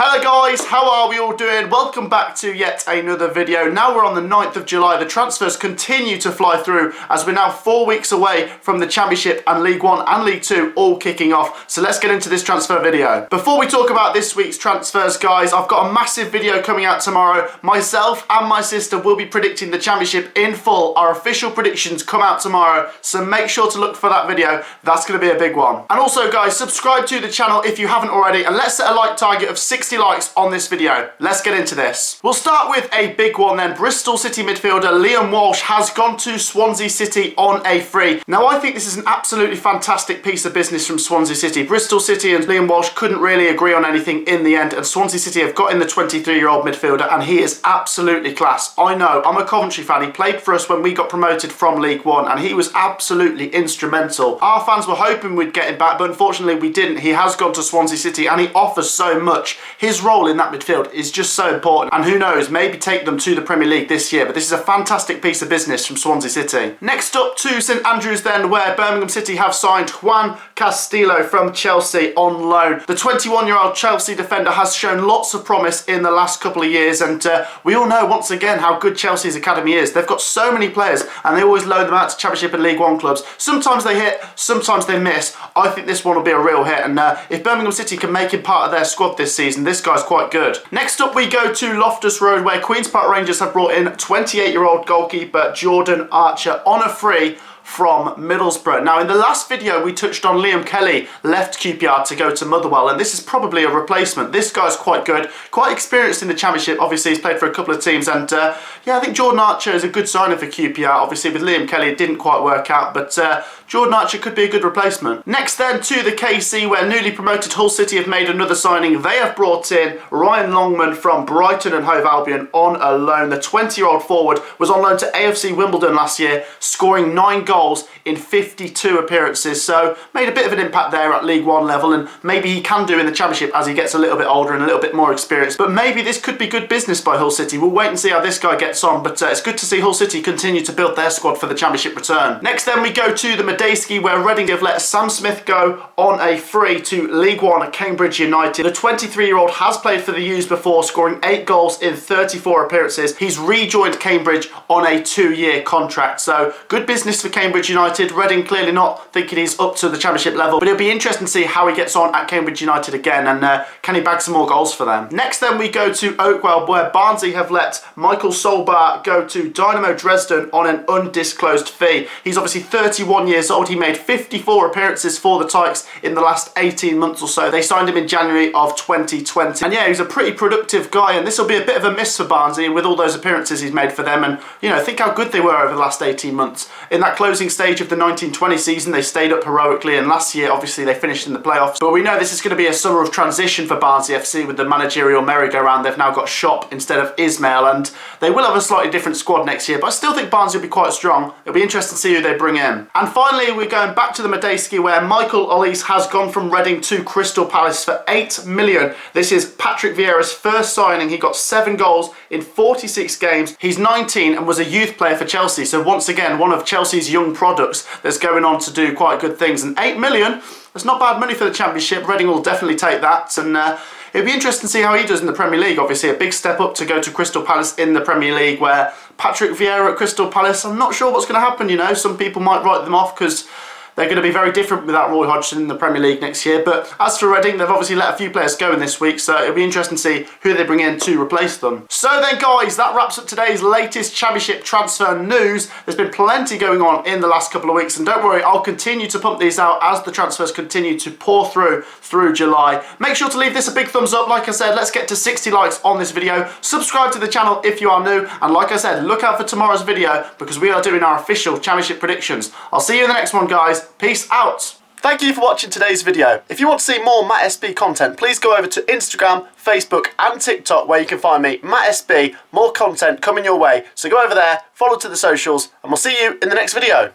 Hello guys, how are we all doing? Welcome back to yet another video. Now we're on the 9th of July. The transfers continue to fly through as we're now 4 weeks away from the Championship and League 1 and League 2 all kicking off. So let's get into this transfer video. Before we talk about this week's transfers, guys, I've got a massive video coming out tomorrow. Myself and my sister will be predicting the Championship in full. Our official predictions come out tomorrow, so make sure to look for that video. That's going to be a big one. And also, guys, subscribe to the channel if you haven't already, and let's set a like target of 60 likes on this video. Let's get into this. We'll start with a big one then. Bristol City midfielder Liam Walsh has gone to Swansea City on a free. Now, I think this is an absolutely fantastic piece of business from Swansea City. Bristol City and Liam Walsh couldn't really agree on anything in the end, and Swansea City have got in the 23-year-old midfielder, and he is absolutely class. I know, I'm a Coventry fan. He played for us when we got promoted from League 1, and he was absolutely instrumental. Our fans were hoping we'd get him back, but unfortunately we didn't. He has gone to Swansea City, and he offers so much. His role in that midfield is just so important, and who knows, maybe take them to the Premier League this year. But this is a fantastic piece of business from Swansea City. Next up to St Andrews then, where Birmingham City have signed Juan Castillo from Chelsea on loan. The 21-year-old Chelsea defender has shown lots of promise in the last couple of years, and we all know once again how good Chelsea's academy is. They've got so many players, and they always loan them out to Championship and League 1 clubs. Sometimes they hit, sometimes they miss. I think this one will be a real hit, and if Birmingham City can make him part of their squad this season, this guy's quite good. Next up we go to Loftus Road, where Queen's Park Rangers have brought in 28-year-old goalkeeper Jordan Archer on a free from Middlesbrough. Now, in the last video we touched on Liam Kelly left QPR to go to Motherwell, and this is probably a replacement. This guy's quite good, quite experienced in the Championship. Obviously he's played for a couple of teams, and yeah, I think Jordan Archer is a good signing for QPR. Obviously with Liam Kelly it didn't quite work out, but Jordan Archer could be a good replacement. Next then to the KC, where newly promoted Hull City have made another signing. They have brought in Ryan Longman from Brighton and Hove Albion on a loan. The 20-year-old forward was on loan to AFC Wimbledon last year, scoring 9 goals in 52 appearances, so made a bit of an impact there at League 1 level, and maybe he can do in the Championship as he gets a little bit older and a little bit more experienced. But maybe this could be good business by Hull City. We'll wait and see how this guy gets on, but it's good to see Hull City continue to build their squad for the Championship return. Next then we go to the Medeski, where Reading have let Sam Smith go on a free to League 1 at Cambridge United. The 23-year-old has played for the U's before, scoring 8 goals in 34 appearances. He's rejoined Cambridge on a 2-year contract, so good business for Cambridge United. Reading clearly not thinking he's up to the Championship level, but it'll be interesting to see how he gets on at Cambridge United again, and can he bag some more goals for them. Next then we go to Oakwell, where Barnsley have let Michael Solbar go to Dynamo Dresden on an undisclosed fee. He's obviously 31 years old. He made 54 appearances for the Tykes in the last 18 months or so. They signed him in January of 2020, and yeah, he's a pretty productive guy, and this will be a bit of a miss for Barnsley with all those appearances he's made for them. And you know, think how good they were over the last 18 months. In that closing stage of the 1920 season, they stayed up heroically, and last year obviously they finished in the playoffs. But we know this is going to be a summer of transition for Barnsley FC with the managerial merry-go-round. They've now got Shop instead of Ismail, and they will have a slightly different squad next year, but I still think Barnsley will be quite strong. It'll be interesting to see who they bring in. And finally we're going back to the Medeski, where Michael Olise has gone from Reading to Crystal Palace for 8 million. This is Patrick Vieira's first signing. He got 7 goals in 46 games. He's 19 and was a youth player for Chelsea, so once again one of Chelsea's young products that's going on to do quite good things. And 8 million, that's not bad money for the Championship. Reading will definitely take that, and it'll be interesting to see how he does in the Premier League. Obviously a big step up to go to Crystal Palace in the Premier League, where Patrick Vieira at Crystal Palace, I'm not sure what's going to happen, you know. Some people might write them off because they're going to be very different without Roy Hodgson in the Premier League next year. But as for Reading, they've obviously let a few players go in this week, so it'll be interesting to see who they bring in to replace them. So then guys, that wraps up today's latest Championship transfer news. There's been plenty going on in the last couple of weeks, and don't worry, I'll continue to pump these out as the transfers continue to pour through July. Make sure to leave this a big thumbs up. Like I said, let's get to 60 likes on this video. Subscribe to the channel if you are new, and like I said, look out for tomorrow's video because we are doing our official Championship predictions. I'll see you in the next one, guys. Peace out. Thank you for watching today's video. If you want to see more Matt SB content, please go over to Instagram, Facebook and TikTok, where you can find me, Matt SB. More content coming your way. So go over there, follow to the socials, and we'll see you in the next video.